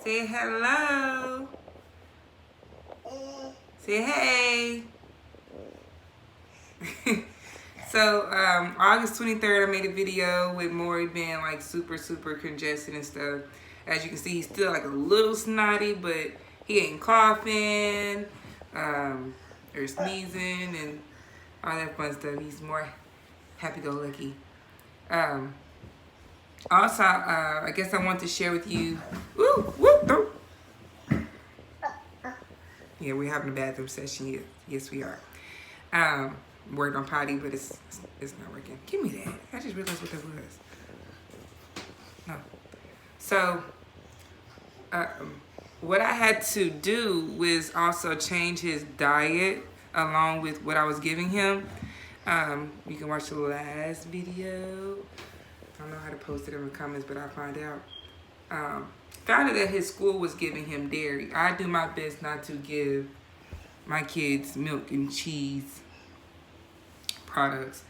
Say hello. Say hey. So, August 23rd, I made a video with Maury being like super congested and stuff. As you can see, he's still like a little snotty, but he ain't coughing, or sneezing and all that fun stuff. He's more happy-go-lucky. Also, I guess I want to share with you. Yeah, we're having a bathroom session. Yes, we are. Worked on potty, but it's not working. Give me that. I just realized what that was. No. So, what I had to do was also change his diet along with what I was giving him. You can watch the last video. I don't know how to post it in the comments, but I'll find out. Found out that his school was giving him dairy. I do my best not to give my kids milk and cheese products.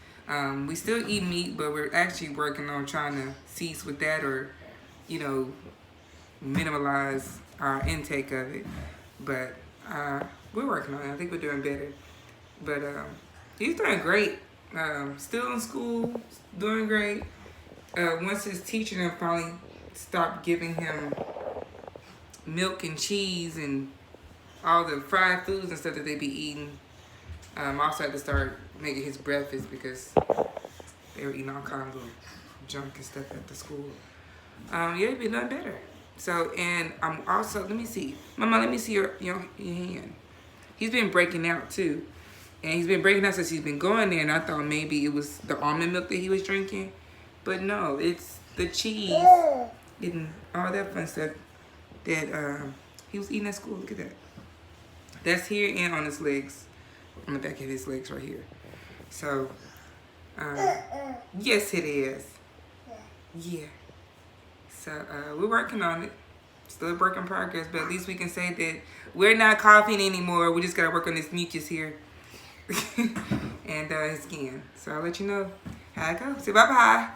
We still eat meat, but we're actually working on trying to cease with that, or minimize our intake of it. But we're working on it. I think we're doing better. But he's doing great. Still in school, doing great. Once his teacher then finally stopped giving him milk and cheese and all the fried foods and stuff that they be eating, I also had to start making his breakfast because they were eating all kinds of junk and stuff at the school. Yeah, it'd be nothing better. So, and I'm also, let me see. Mama, let me see your hand. He's been breaking out too. And he's been breaking out since he's been going there, and I thought maybe it was the almond milk that he was drinking. But no, it's the cheese and all that fun stuff that he was eating at school. Look at that. That's here and on his legs. On the back of his legs right here. So, yes it is. Yeah. So, we're working on it. Still a work in progress, but at least we can say that we're not coughing anymore. We just gotta work on this mucus here. And his skin. So I'll let you know how it goes. Say bye-bye.